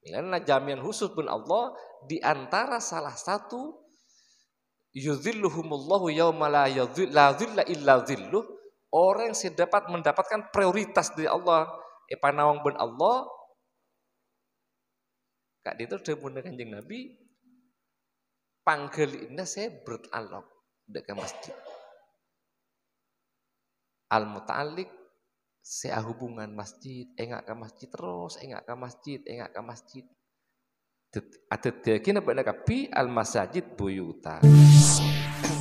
Karena jaminan khusus pun Allah di antara salah satu yuzilluhumullahu yauma la dhilla illa dhilluh, orang yang dapat mendapatkan prioritas dari Allah panawang ben Allah kak itu demun Kanjeng Nabi panggil ini saya beralok dekat masjid al muta'alliq saya hubungan masjid engak ke masjid terus engak ke masjid ada daging apa nak kapi al masajid buyuta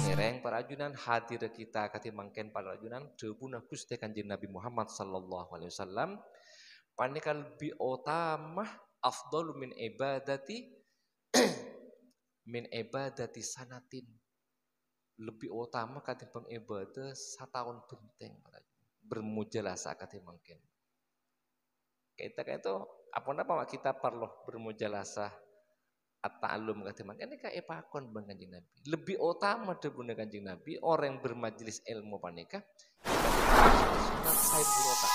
ngereng para ajunan hadir kita katimangken para ajunan debuna Gusti Kanjeng Nabi Muhammad sallallahu alaihi wasallam panikal bi otamah afdalu min ibadati sanatin, lebih utama katimbang ibadah satahun benteng bermujalasah katimbangken kita itu apa kita perlu bermujalasah at-ta'allum katimbangken ini kayak pakon bang Kanjeng Nabi lebih utama daripada Kanjeng Nabi orang yang bermajelis ilmu panika sunat said burota.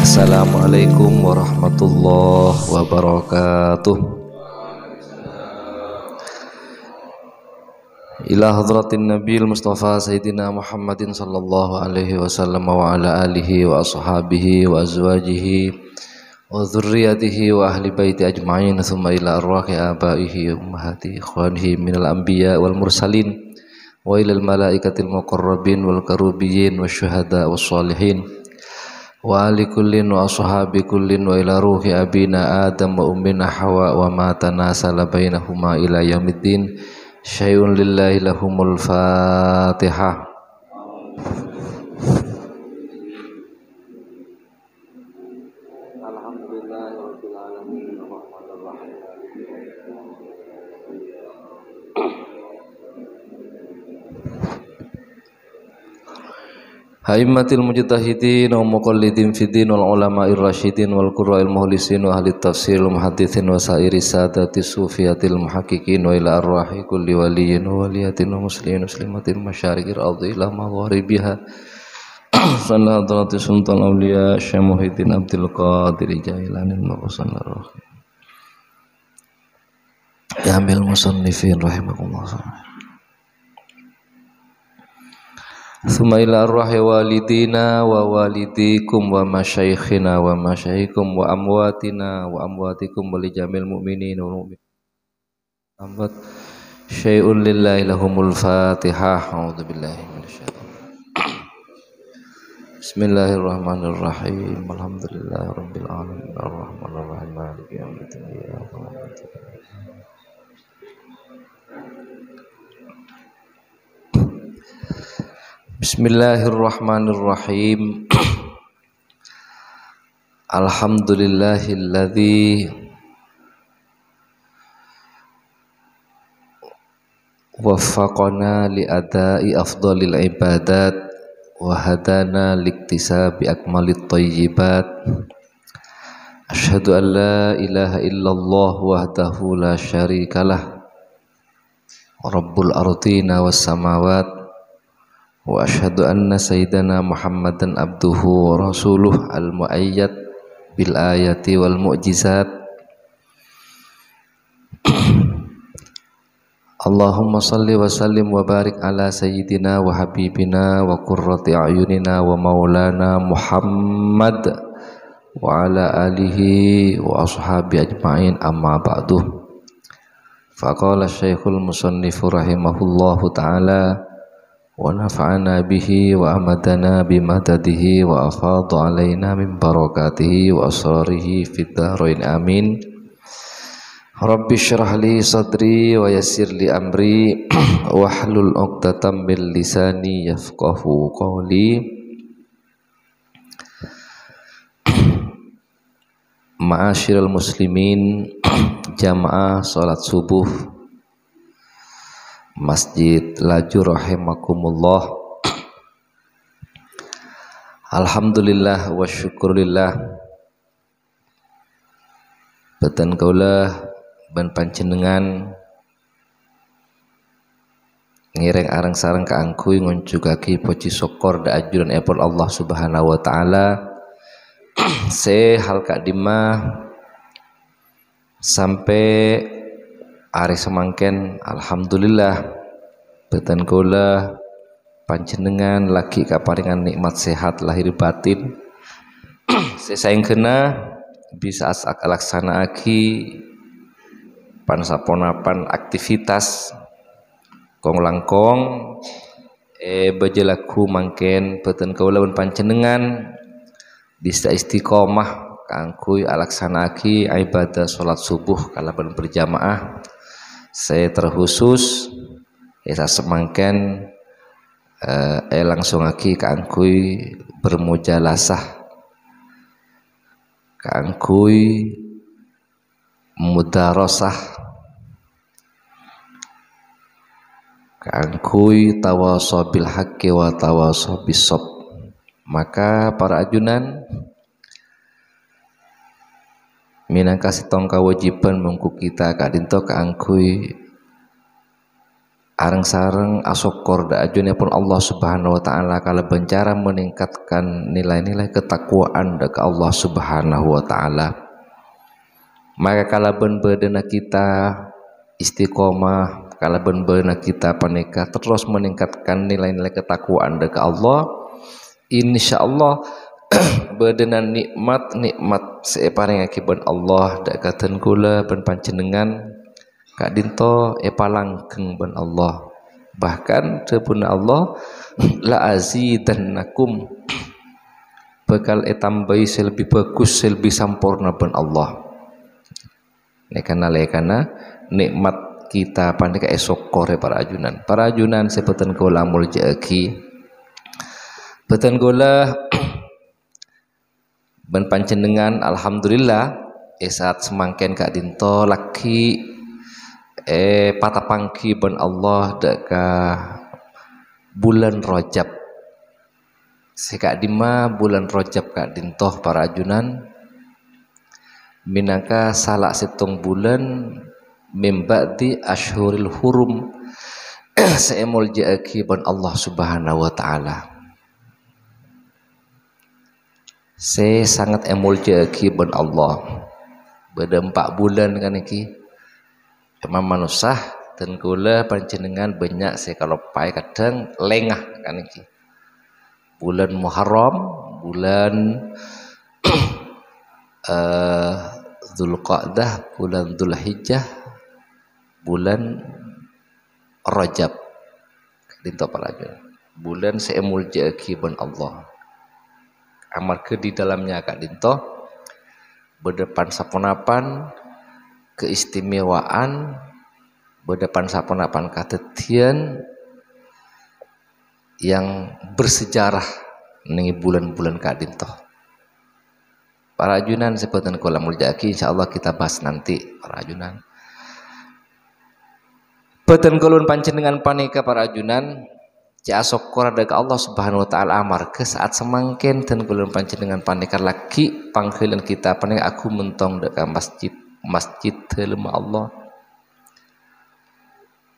Assalamualaikum warahmatullahi wabarakatuh. Ila hadratin Nabil Mustafa Sayyidina Muhammadin sallallahu alaihi wasallam wa ala alihi wa ashabihi wa azwajihi wa dzurriyyatihi wa ahli baiti ajma'in thumma ila arwahi abaihi wa ummahati ikhwanihi minal anbiya wal mursalin wa ilal malaikatil muqarrabin wal karubiyyin wasyuhada was sholihin wa ali kullin wa ashabi kullin wa ila ruhi abina Adam wa ummina Hawa wa ma tanasala bainahuma ila yaumiddin syai'un lillahi lahumul Fatihah. Alhamdulillahirabbil alamin arrahmanir rahim. Haimatil mujtahidin wa muqallidin fiddin wal ulama'ir rasyidin wal qurra'il mukhlisin wa ahli tafsir wal muhadditsin wa sairi sadati sufiyatil muhaqqiqin wa ila arwahi kulli waliyyin wa waliyatin wa muslimin muslimatin masyariqil ardi ila magharibiha sallallahu alaihi sultan auliya Syekh Muhyiddin Abdul Qadir Jailanil Maqsannar ya amil musannifin rahimakumullah. Suma ila arwahi walidina wa walidikum wa masyaikhina wa masyaikum wa amwatina wa amwatikum wa lijamil mu'minin wa mu'min amwat syai'un lillahi lahumul Fatihah. A'udzu billahi minasyaitonir Bismillahirrahmanirrahim. Alhamdulillahirabbil alamin arrahmanir rahim maliki yaumiddin. Bismillahirrahmanirrahim. Alhamdulillahilladzi waffaqana li adai afdhalil ibadat wa hadana liktisabi akmalit thayyibat. Asyhadu an la ilaha illallah wahdahu la syarikalah rabbul ardina was samawat wa asyhadu anna sayyidana Muhammadan abduhu wa rasuluh al-mu'ayyad bil ayati wal mu'jizat. Allahumma salli wa sallim wa barik ala sayyidina wa habibina wa qurrati a'yunina wa maulana Muhammad wa ala alihi wa ashabi ajma'in amma ba'du. Faqala syekhul musannifu rahimahullahu ta'ala wa nafa'ana bihi wa amadana bimadadihi wa afadu alaina min barakatihi wa asrarihi fid dharain amin. Rabbi syrah li sadri wa yassir li amri wahlul 'uqdatam min lisani yafqahu qawli. Ma'asyiral muslimin, jamaah salat subuh Masjid Laju rahimakumullah. Alhamdulillah wa syukurillah batan kaulah ban panjenengan ngireng arang sareng kaangkuy ngoncugaki poci syukur da ajuran epon Allah Subhanahu wa taala. Se hal kadima sampai hari semangken alhamdulillah beten kula panjenengan lagi kaparingan nikmat sehat lahir batin. Sesaing kena bisa laksanaaki pansaponapan aktivitas kong langkong bejelaku mangken beten kula pun panjenengan bisa istiqomah kangkuy alaksanaaki ibadah salat subuh kalaban berjamaah. Saya terkhusus esa semangken langsung aki kangkuy bermujalasah kangkuy mudarasah kangkuy tawasaw bil haqqi wa tawasaw bis sabr. Maka para ajunan minangka setong kewajiban mengku kita kadinto kaangkuy areng sareng asokor da ajunipun Allah Subhanahu wa taala kala bencara meningkatkan nilai-nilai ketakwaan da ka Allah Subhanahu wa taala. Maka kala beunbeudna kita istiqomah, kala beunbeudna kita paneka terus meningkatkan nilai-nilai ketakwaan da ka Allah, insyaallah beudena nikmat separing akibat Allah da katen kula ben panjenengan kak dinto epalanggeng ben Allah. Bahkan tepuna Allah la azidannakum bakal etambahi selebih bagus selebih sampurna ben Allah. Nekana nikmat kita pandeka esok kore para ajunan. Para ajunan sebeten kula muljaaki beten kula ben panjenengan alhamdulillah saat semangken kak dinto laki patapangki ben Allah deka bulan Rajab. Sekak dima bulan Rajab kak dintoh para ajunan minangka salak situng bulan mimba'di ashuril hurum seemul jaaki ben Allah Subhanahu wa taala. Saya sangat emul jaaki ben Allah. Beda 4 bulan kan iki. Cuma manusah dan kula panjenengan banyak saya kalau pai kadang lengah kan iki. Bulan Muharram, bulan Dzulqa'dah, bulan Dzulhijjah, bulan Rajab. Dinto palaja. Bulan seemul jaaki ben Allah. Amarga di dalamnya kak dinto berdepan saponapan keistimewaan berdepan saponapan katetian yang bersejarah ning bulan-bulan kak dinto. Para ajunan sebutan kula muljaaki insyaallah kita bahas nanti para ajunan. Beten kulun panjenengan panika para ajunan jasokor daga Allah Subhanahu wa taala amarga saat semangken dan kulun panjenengan panika lagi panggilan kita panika aku mentong daga masjid helma Allah.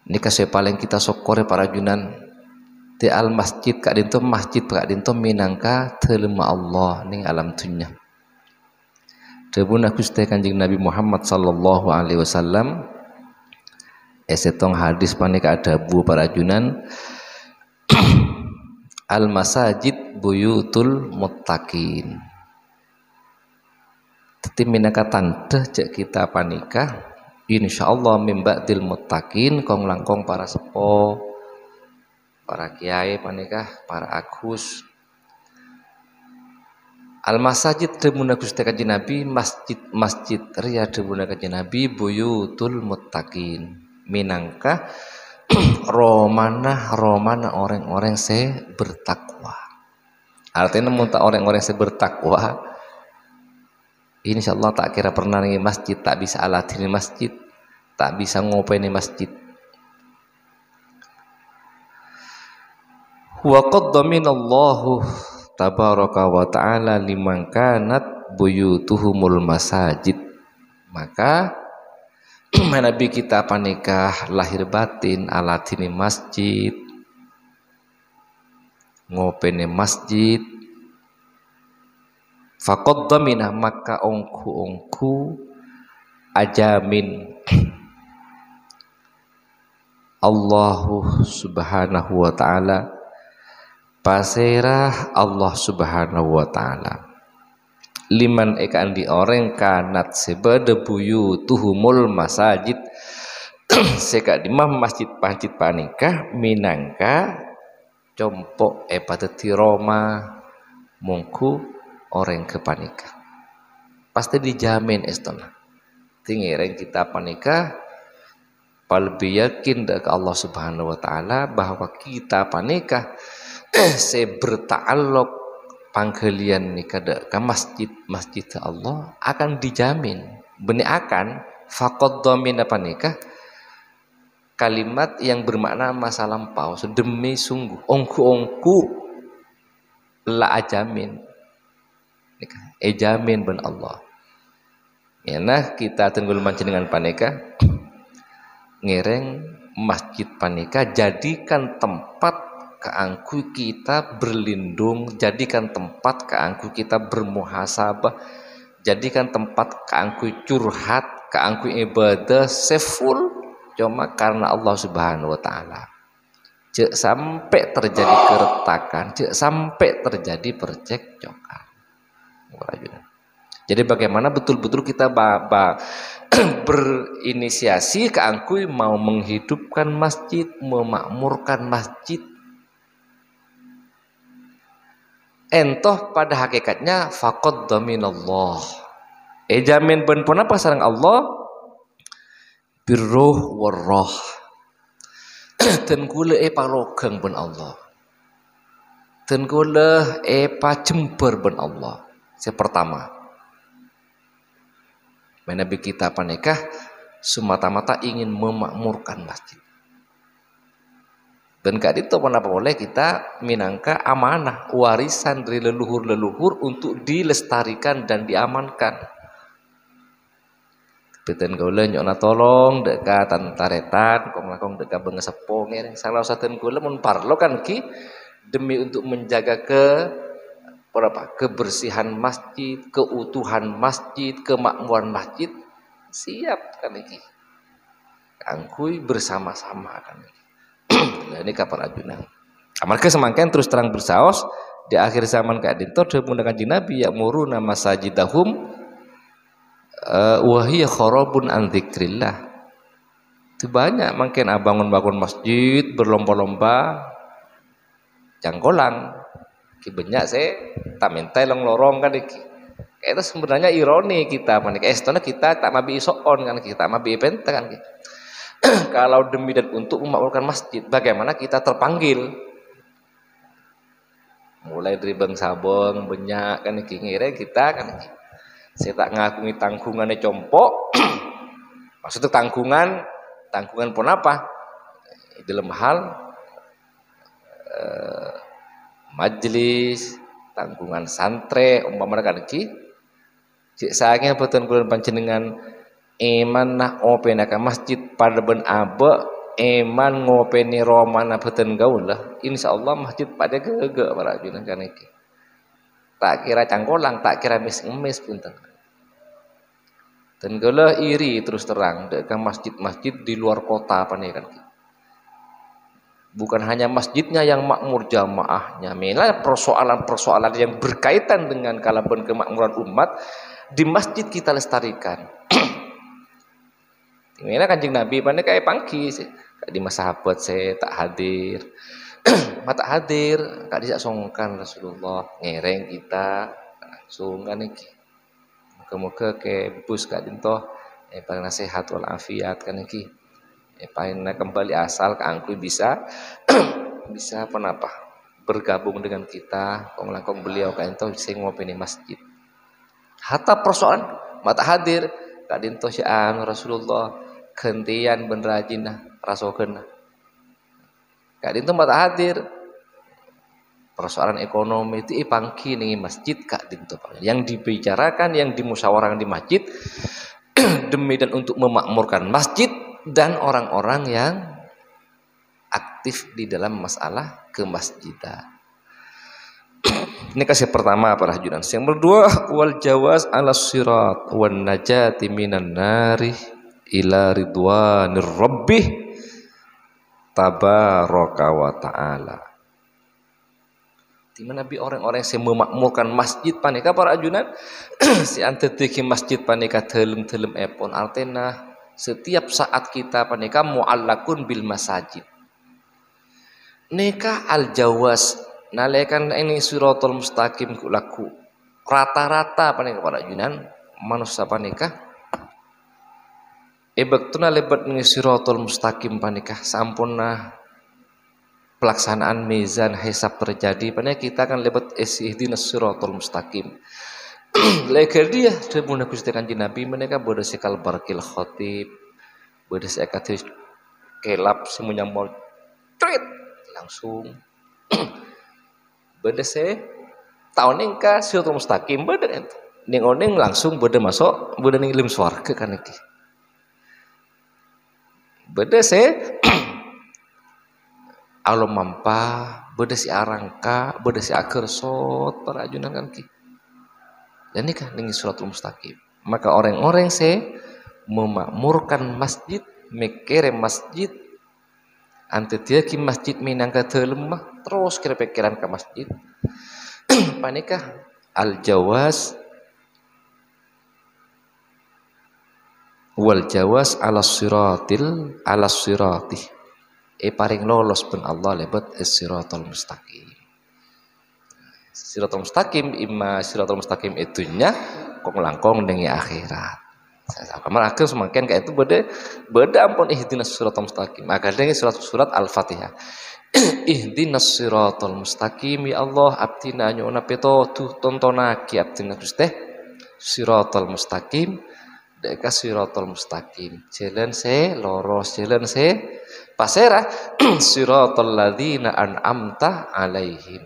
Nika saya paling kita sokore para ajunan di al masjid kak dinto minangka helma Allah ning alam dunya. Debuna Gusti Kanjeng Nabi Muhammad sallallahu alaihi wasallam esetong hadis panika adabu para ajunan al masajid buyutul muttaqin. Teti minangka tanda cek kita panika insyaallah min ba'dil muttaqin kong langkong para sepo, para kiai panika, para agus. Al masajid demuna Gusti Kanjeng Nabi masjid riya demuna Kanjeng Nabi buyutul muttaqin. Minangka romana orang-orang se bertakwa. Artinya muntah orang-orang se bertakwa. Insyaallah tak kira pernah nih masjid, tak bisa aladin masjid, tak bisa ngopain masjid. Wa qad daminallahu tabaraka wa ta'ala liman kanat buyutuhumul masajid. Maka Nabi kita panikah lahir batin alatini masjid ngopene masjid faqad damina maka ongku ajamin Allahu subhanahu wa ta'ala pasirah Allah subhanahu wa ta'ala liman ekan di orang kanat sebada buyutuhumul masajid seka di mah masjid panikah minangka compok pateti Roma mungku orang ke panikah pasti dijamin estona tingireng kita panikah lebih yakin ke Allah subhanahu wa ta'ala bahwa kita panikah berta'alluq pangkalian nikah ke masjid Allah akan dijamin benih akan faqad dhamin panikah kalimat yang bermakna masa lampau demi sungguh ongku la ajamin jamin ben Allah ya nah kita tenggul mancenengan panikah ngereng masjid panika jadikan tempat keangku kita berlindung, jadikan tempat keangku kita bermuhasabah, jadikan tempat keangku curhat, keangku ibadah seful cuma karena Allah subhanahu wa ta'ala. Cek sampai terjadi keretakan, cek sampai terjadi percekcokan. Jadi bagaimana betul-betul kita berinisiasi keangkui mau menghidupkan masjid, memakmurkan masjid. Entoh pada hakikatnya faqad dhaminallah. Jamin ben pun apa sareng Allah? Birruh warrah. Dan kula parogeng ben Allah. Dan kula pacember ben Allah. Yang pertama Nabi kita panikah semata-mata ingin memakmurkan masjid. Dan kali itu kenapa boleh kita minangka amanah warisan dari leluhur-leluhur untuk dilestarikan dan diamankan. Beten gaula nyona tolong dekat tantaretan kong dekat bengesepong ya salah saten gaula mun parlo kan ki demi untuk menjaga kebersihan masjid, keutuhan masjid, kemakmuran masjid siap kan iki. Angkui bersama-sama kan iki. Lah ini kapan ajunan. Amarga semangken terus terang bersaos di akhir zaman kadinto menggunakan Nabi ya'muruna masajidahum wa hiya kharabun an dzikrillah. Itu banyak mungkin bangun-bangun masjid berlomba-lomba jangkolan banyak saya tak minta lorong kan iki. Itu sebenarnya ironi kita panik. Estona kita tak mabi isoon kan kita mabi penta kan. Kalau demi dan untuk memakmurkan masjid, bagaimana kita terpanggil? Mulai dari bang sabong banyak kan iki ngire kita kan iki. Saya tak ngakui tanggungannya compok. Maksudnya tanggungan pun apa? Dalam hal majelis, tanggungan santre, umpama kan iki. Cik sayangnya betul bulan panjenengan iman nah opena ka masjid pada ben abe iman ngopeni romana betul gaul insyaallah masjid pada gege para junan kan iki. Tak kira cangkolang, tak kira mis-mis punten. Dan gaula iri terus terang dekat masjid-masjid di luar kota apa nih kan. Bukan hanya masjidnya yang makmur jamaahnya, malah persoalan-persoalan yang berkaitan dengan kalaban kemakmuran umat di masjid kita lestarikan. Ini Kanjeng Nabi pada kayak pangki di masa sahabat saya tak hadir, mata hadir, kak dijak songkan Rasulullah ngereng kita langsung kan iki. Moga-moga ke bus kak dintoh paling nasihat wal afiat kan iki. Paling kembali asal keangkui bisa bisa apa bergabung dengan kita kong beliau kan itu sing ngopeni masjid hatta persoalan mata hadir kadinto sya'an Rasulullah gentian ben rajinah rasokeun kadinto mata hadir persoalan ekonomi itu pangki ning masjid kadinto yang dibicarakan yang dimusyawarahkan di masjid demi dan untuk memakmurkan masjid dan orang-orang yang aktif di dalam masalah kemasjidan. Ini kasih pertama para hajuran. Yang kedua, wal jawaz ala sirat wan najati minan nari ila ridwanir rabbih tabaraka wa ta'ala. Di mana bi orang-orang yang memakmurkan masjid panika para ajunan si antedeki masjid panika telem-telem epon artena setiap saat kita panika muallakun bil masajid. Neka al jawas nalekan ini siratal mustaqim laku rata-rata panika para ajunan manusia panika bektuna lebat ini siratal mustaqim panika sampurna pelaksanaan mizan hisab terjadi pada kita akan lebat ihdinas siratal mustaqim. Lekar dia sebelum Gusti Kanjeng Nabi mereka bodoh sekal barkil khatib bodoh sekatis kelap semuanya mau tweet langsung bodoh se tahun ini ka siratal mustaqim bodoh itu ning oneng langsung bodoh masuk bodoh ning lim swarga kan iki bodoh se Allah mampa beda si arangka beda si akersot para ajunan kan ki dan ini kan dengan suratul mustaqim maka orang-orang saya memakmurkan masjid mikir masjid ante dia ki masjid minangka telemah terus kira pikiran ke masjid panikah al jawas wal jawas ala siratih paring lolos ben Allah lebat siratal mustaqim. Siratal mustaqim imma siratal mustaqim itunya kok langkong dengan akhirat. Kamar akhir semakin kayak itu beda ampun ihdinas siratal mustaqim. Agar dengan surat Al-Fatihah. Ihdinas siratal mustaqim ya Allah abdina nyona petotuh tontonaki abdina Gusti siratal mustaqim deka siratal mustaqim. Jalan se loros jalan se pasera siratal ladzina an'amta alaihim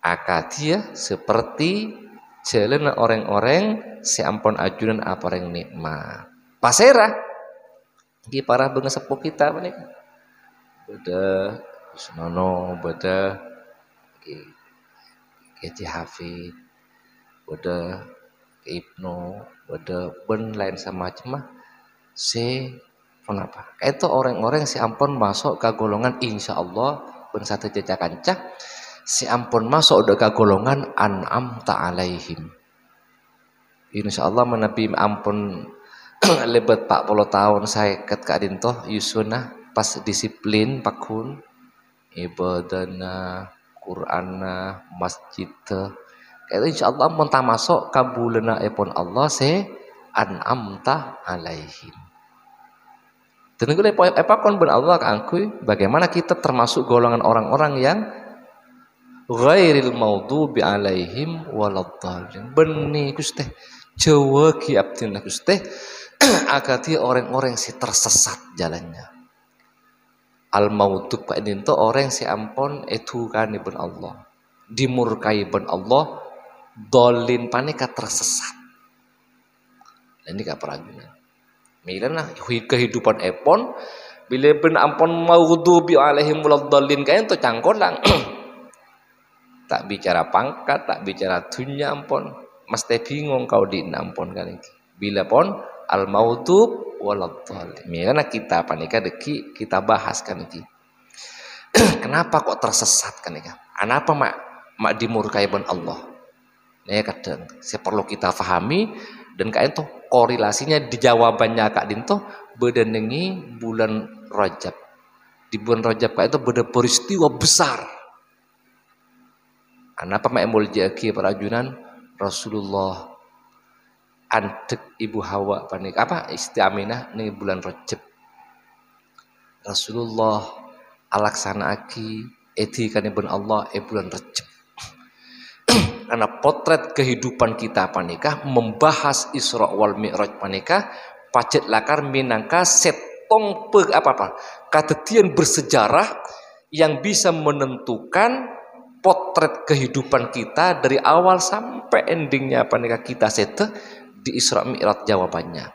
akadia seperti jalan orang-orang seampun ajunan apa yang nikmat pasera di para bengesepuh kita menika beda Sunono beda Kiai Hafid beda Ibnu beda ben lain sama macam kenapa? Itu orang-orang si ampun masuk ke golongan insya Allah ben satu jejak kancah si ampun masuk udah ke golongan an'am ta'alaihim. Insya Allah menabi ampun lebat 40 tahun saya ket kadintoh yusuna pas disiplin pakun ibadana Qur'ana masjid itu insya Allah ampun tak masuk ke bulana epon Allah se an'am ta'alaihim. Dan itu kon ben Allah angkui bagaimana kita termasuk golongan orang-orang yang ghairil maghdubi alaihim waladdallin. Beni Gusti Jawa ki abdina Gusti akati orang-orang si tersesat jalannya. Al maudub pak itu orang si ampon itu kan ben Allah. Dimurkai ben Allah dolin panika tersesat. Ini gak peragunan. Milana kehidupan epon bila ben ampon maghdubi alaihim waladdallin kae to cangkolang tak bicara pangkat tak bicara dunya ampon mesti bingung kau di ampon kan iki bila pon al maghdub waladdallin milana kita panika deki kita bahas kan iki kenapa kok tersesat kan iki kenapa mak dimurkai ben Allah nah kadang saya perlu kita pahami dan kayak itu korelasinya di jawabannya Kak Dinto beda nengi bulan Rajab. Di bulan Rajab kayak itu beda peristiwa besar. Kenapa ma'amul jaki para ajunan Rasulullah antek ibu Hawa panik apa istiaminah nih bulan Rajab. Rasulullah alaksana aki etikan ibn Allah bulan Rajab. Karena potret kehidupan kita panikah membahas Isra wal Mi'raj panikah pacet lakar minangka setong kadetian bersejarah yang bisa menentukan potret kehidupan kita dari awal sampai endingnya panikah kita sete di Isra Mi'raj jawabannya.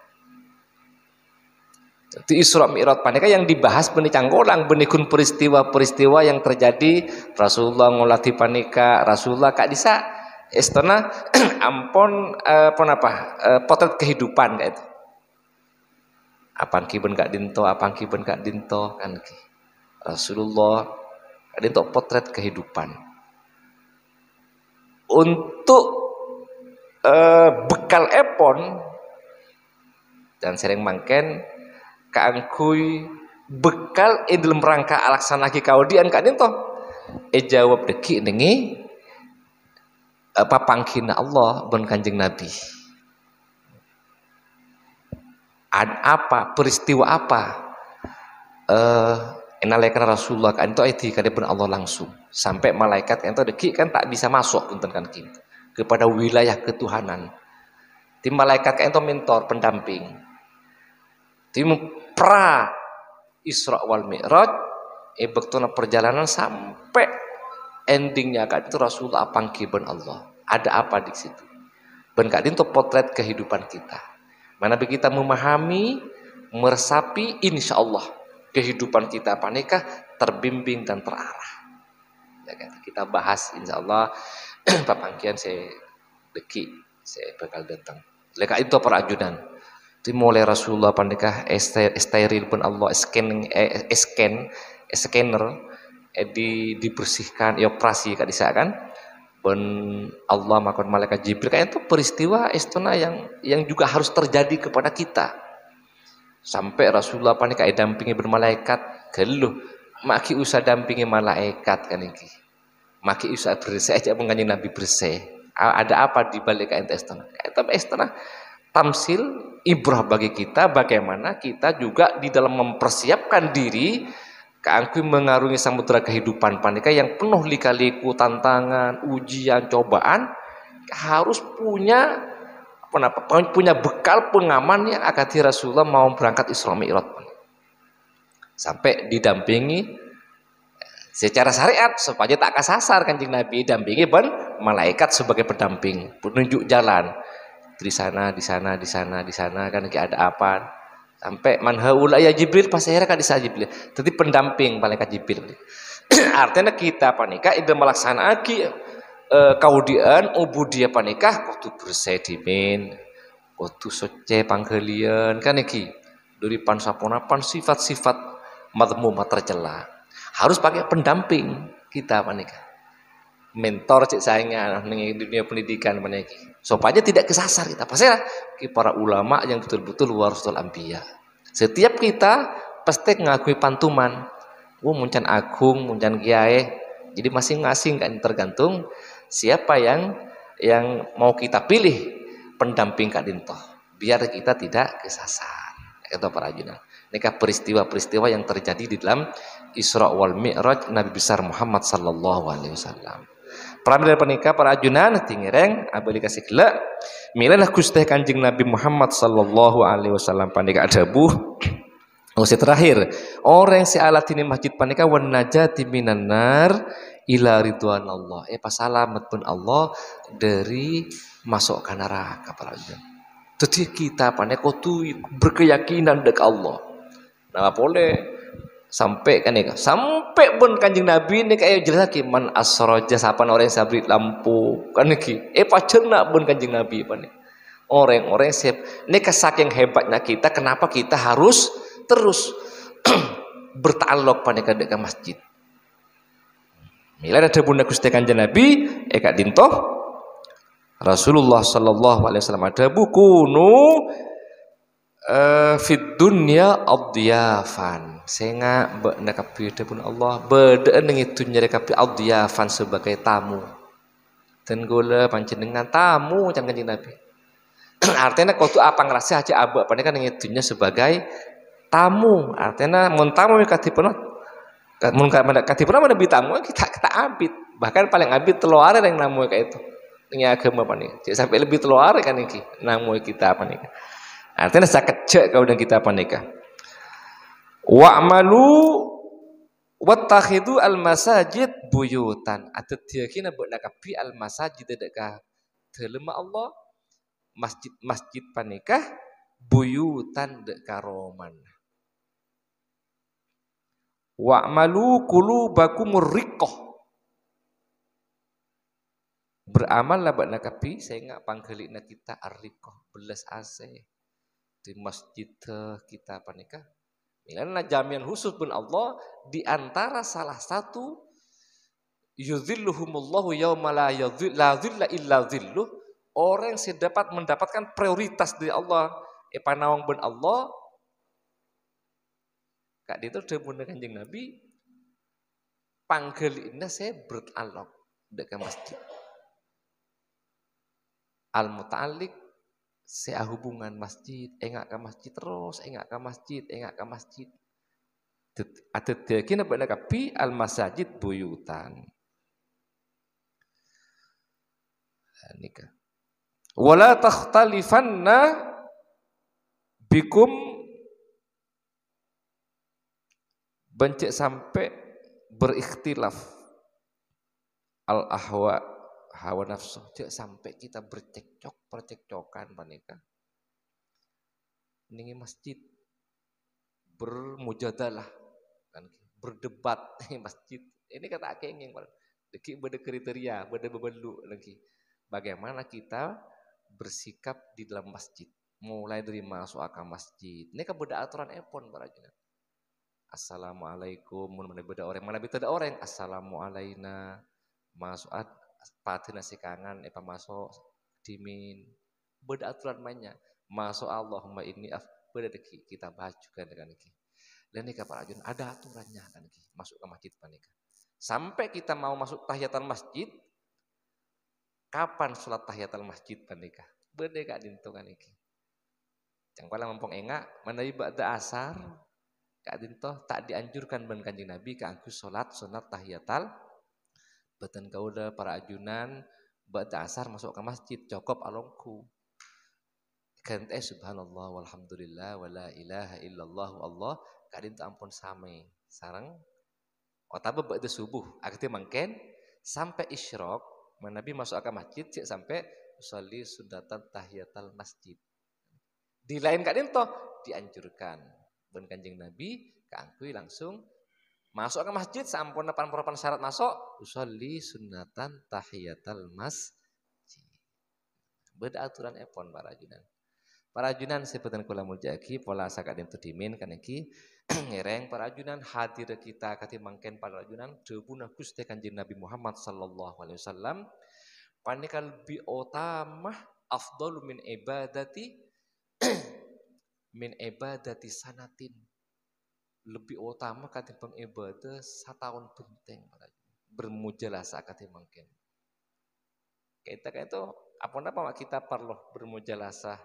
Di Isra Mi'raj panika yang dibahas benih canggolang benikun peristiwa-peristiwa yang terjadi Rasulullah ngolati panika Rasulullah kak disa istana ampon potret kehidupan kayak itu apang kiben kak dinto kan Rasulullah kak dinto potret kehidupan untuk bekal epon dan sering mangken kaangkui bekal dalam rangka alaksanaki kaudian kak dinto jawab deki nengi papangkina Allah ben kanjeng Nabi apa peristiwa apa enalekan Rasulullah kan itu iti kadang Allah langsung sampai malaikat ento deki kan tak bisa masuk punten kan kepada wilayah ketuhanan tim malaikat ento mentor pendamping tim pra Isra wal Mi'raj bektuna perjalanan sampai endingnya kan itu Rasulullah pangkiban Allah ada apa di situ ben kak itu potret kehidupan kita mana kita memahami meresapi insya Allah kehidupan kita panikah terbimbing dan terarah ya kan? Kita bahas insya Allah papangkian saya deki saya bakal datang leka itu para ajudan itu mulai Rasulullah panikah steril pun Allah scanner dibersihkan operasi kak disa kan ben Allah makon malaikat Jibril kan itu peristiwa istana yang juga harus terjadi kepada kita sampai Rasulullah panikah dampingi bermalaikat geluh maki usah dampingi malaikat kan iki maki usah bersih aja menganyi Nabi bersih ada apa di balik ente istana tamsil ibrah bagi kita bagaimana kita juga di dalam mempersiapkan diri keangkui mengarungi samudera kehidupan panika yang penuh lika-liku tantangan ujian cobaan harus punya bekal pengaman yang akan Rasulullah mau berangkat Isra Mi'raj sampai didampingi secara syariat supaya tak kesasar kanjeng Nabi dampingi ben malaikat sebagai pendamping penunjuk jalan di sana kan ada apa sampai manhaula ya Jibril pas akhirnya kan disa Jibril jadi pendamping malaikat Jibril artinya kita panika ide melaksanakan kaudian ubudiyah panikah kudu bersedimin kudu soce panggalian kan iki dari pansaponapan sifat-sifat madmumah tercela harus pakai pendamping kita panikah mentor cek saingan ning dunia pendidikan meniki supaya tidak kesasar kita pasti para ulama yang betul-betul warasatul anbiya setiap kita pasti ngakui pantuman muncan agung muncan kiai jadi masing-masing kan tergantung siapa yang mau kita pilih pendamping kak dinto biar kita tidak kesasar itu para ajudan nikah peristiwa-peristiwa yang terjadi di dalam Isra wal Mi'raj Nabi besar Muhammad sallallahu alaihi wasallam. Pramila pernikah para ajunan tingireng abadi kasih gila milalah Gusti Kanjeng Nabi Muhammad sallallahu alaihi wasallam panika adabuh usia terakhir orang si alatini masjid panika wan najati minan nar ila ridwanallah pasalamat pun Allah dari masuk ke neraka para ajunan jadi kita panika kudu berkeyakinan dekat Allah nah boleh sampai kan nih sampai pun kanjeng Nabi ini kayak jelas lagi man asroja siapa orang yang sabri lampu kan nih pacerna pun kanjeng Nabi apa nih orang-orang siap ini saking hebatnya kita kenapa kita harus terus bertalok pada ke masjid mila ada bunda Gusti kanjeng Nabi kak dinto Rasulullah sallallahu alaihi wasallam ada buku fid dunya adiyafan sehingga nakapi pun Allah beda dengan itu nyerekapi adiyafan sebagai tamu dan gula panjenengan tamu jangan kanjeng Nabi artinya kau tuh apa ngerasa aja abu apa kan dengan itunya sebagai tamu artinya mun tamu katipun mun katipun mana tamu kita abid bahkan paling abid teluar yang namu kayak itu ini agama apa nih sampai lebih teluar kan ini namu kita apa nih artinya sakit cek kau dan kita apa nikah wa'malu wattakhidhu al-masajid buyutan atet yakina buat nakapi al-masajid dekat dalam Allah masjid panikah buyutan dek karoman Wa'malu qulubakumur riqqah. Beramal lah bak nakapi sehingga panggelikna kita arriqah belas ase di masjid kita panika. Milana jamian khusus pun Allah di antara salah satu yuzilluhumullahu yauma la dhilla illa dhilluh, orang yang dapat mendapatkan prioritas dari Allah panawang ben Allah kak itu demun Kanjeng Nabi panggelikna saya beralok dekat masjid. Al-muta'alliq saya hubungan masjid, engak ke masjid terus, engak ke masjid, engak ke masjid. Ada kena pada kapi al-masajid buyutan. Nikah. Wala takhtalifanna bikum bencik sampai berikhtilaf al-ahwa hawa nafsu, jangan sampai kita percekcokan panika. Ningi masjid bermujadalah kan, berdebat di masjid. Ini kata kenging deki beda kriteria, beda bebelu lagi. Bagaimana kita bersikap di dalam masjid, mulai dari masuk ke masjid. Ini kan beda aturan epon para jenengan. Assalamualaikum, mun beda orang, mana beda orang. Assalamualaikum, masuk patina sikangan masuk dimin beda aturan mainnya masuk Allahumma inni beda deki kita bahas juga dengan iki. Dan nikah para ajun ada aturannya kan iki masuk ke masjid panika. Sampai kita mau masuk tahiyatul masjid, kapan sholat tahiyatul masjid panika? Beda kak dinto kan iki. Cangkala mampong enggak menawi ba'da asar kak dinto tak dianjurkan ban Kanjeng Nabi keangku sholat sunat tahiyatul batan kauda para ajunan ba'da asar masuk ke masjid cukup alongku kan subhanallah walhamdulillah wala ilaha illallah Allah kadin tu ampun same sareng otaba ba'da subuh akti mangken sampai isyraq Nabi masuk ke masjid cik sampai usolli sunatan tahiyatul masjid di lain kadin toh dianjurkan ban Kanjeng Nabi keangkui langsung masuk ke masjid sampun 80 syarat masuk usolli sunatan tahiyatul masjid. Beda aturan epon para ajunan. Para ajunan sebutan kula muljaki pola sakadin tudimin kan iki ngereng para ajunan hadir kita kati mangken para ajunan debuna Gusti Kanjeng Nabi Muhammad sallallahu alaihi wasallam panikal bi utama afdalu min ibadati min ibadati sanatin. Lebih utama katimbang ibadah setahun penting bermujalasah katimbang mungkin kita kayak itu apa kita perlu bermujalasah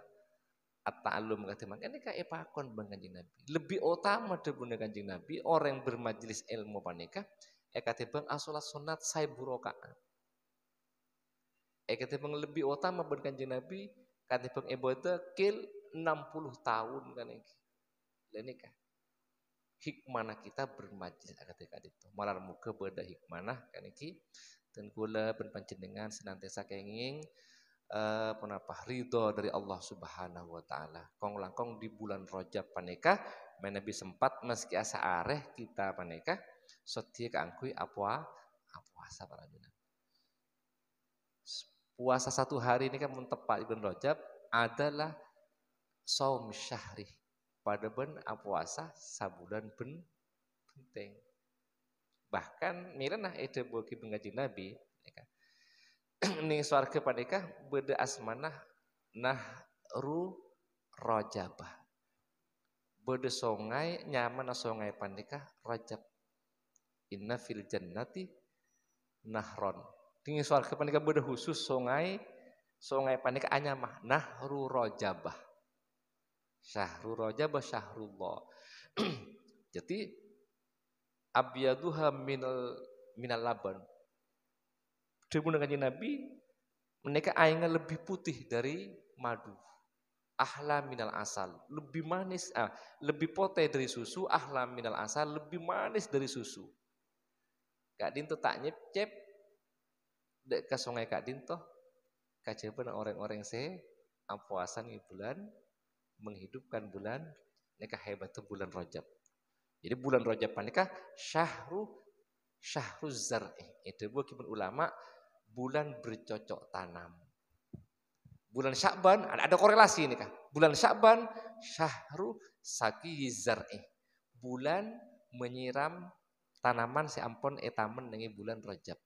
at-ta'allum katimbang ini kayak pakon bang Kanjeng Nabi lebih utama daripada Kanjeng Nabi orang yang bermajelis ilmu panika katimbang asolat sunat saya rakaat katimbang lebih utama bang Kanjeng Nabi katimbang ibadah kil 60 tahun kan ini kan hikmana kita bermajlis ketika itu malar muka beda hikmana kan iki dan kula berpanjenengan senantiasa kenging penapa ridho dari Allah Subhanahu wa taala kong langkong di bulan Rajab panika Nabi sempat meski asa areh kita panika setia keangkui puasa para junan puasa satu hari ini kan mentepat bulan Rajab adalah saum syahri pada ben puasa sabulan penting. Bahkan mirana ede bagi pengaji Nabi ning swarga panika beda asmanah nahru rajabah. Beda songai nyaman songai panika rajab. Inna fil jannati nahron. Ning swarga panika beda khusus songai panika anyamah nahru rajabah. Syahrul Rajab syahrullah. Jadi abyaduha minal laban. Dibuna Kanjeng Nabi menika airnya lebih putih dari madu. Ahla minal asal, lebih manis, lebih pote dari susu, ahla minal asal, lebih manis dari susu. Kak Dinto tak nyep-nyep dek ke sungai Kak Dinto. Kajeban orang-orang puasa nih bulan menghidupkan bulan nikah hebat tuh bulan Rajab Jadi bulan Rajab panika syahru zar'i. Itu bagi ulama bulan bercocok tanam. Bulan Sya'ban ada korelasi ini kan. Bulan Sya'ban syahru saqi zar'i. Bulan menyiram tanaman seampun etamen dengan bulan Rajab.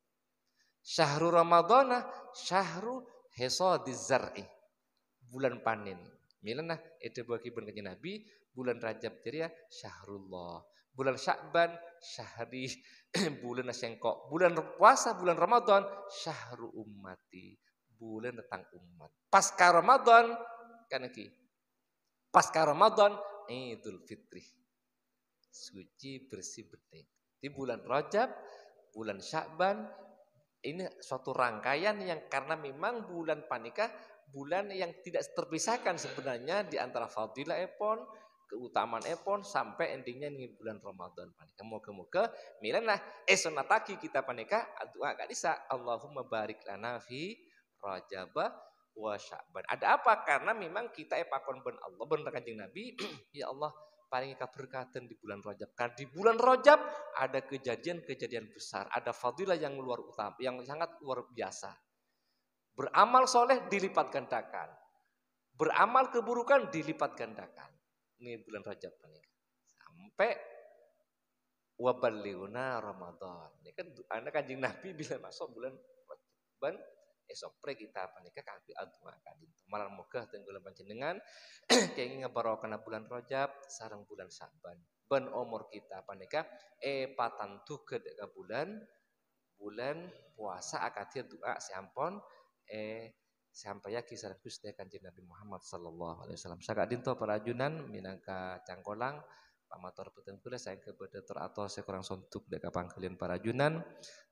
Syahrul Ramadana syahru hesadiz zar'i. Bulan panen. Milana itu bagi kanjeng Nabi bulan Rajab jadi ya syahrullah. Bulan Sya'ban syahri bulan sengkok. Bulan puasa bulan Ramadan syahru ummati. Bulan tentang umat. Pasca Ramadan kan iki. Pasca Ramadan Idul Fitri. Suci bersih bening. Di bulan Rajab, bulan Sya'ban ini suatu rangkaian yang karena memang bulan panika bulan yang tidak terpisahkan sebenarnya di antara fadilah epon, keutamaan epon sampai endingnya ini bulan Ramadan panika. Moga-moga milana esonataki kita panika doa kadisa Allahumma barik lana fi Rajab wa Sya'ban. Ada apa? Karena memang kita epakon ben Allah ben Kanjeng Nabi ya Allah paling keberkatan di bulan Rajab. Karena di bulan Rajab ada kejadian-kejadian besar, ada fadilah yang luar utama, yang sangat luar biasa. Beramal soleh dilipat gandakan, beramal keburukan dilipat gandakan. Ini bulan Rajab nih. Sampai waballighna Ramadan. Ini kan anak Kanjeng Nabi bila masuk bulan Rajab. Esopre kita panika kangge adua kadin. Malah moga tenggelam panjenengan kenging ngabarokana bulan Rajab sareng bulan Sya'ban. Ben umur kita panika patantu gede ka bulan puasa akatir doa seampun sampai ya kisah Gusti Kanjeng Nabi Muhammad sallallahu alaihi wasallam. Saka dinto para ajunan minangka cangkolang pamator peten kula saya kepada teratos sekurang sontuk dek pangkalian para ajunan.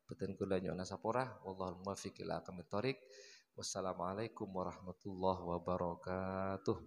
Beten kula nyona sapora wallahul muwaffiq ila aqwamit thoriq. Wassalamualaikum warahmatullahi wabarakatuh.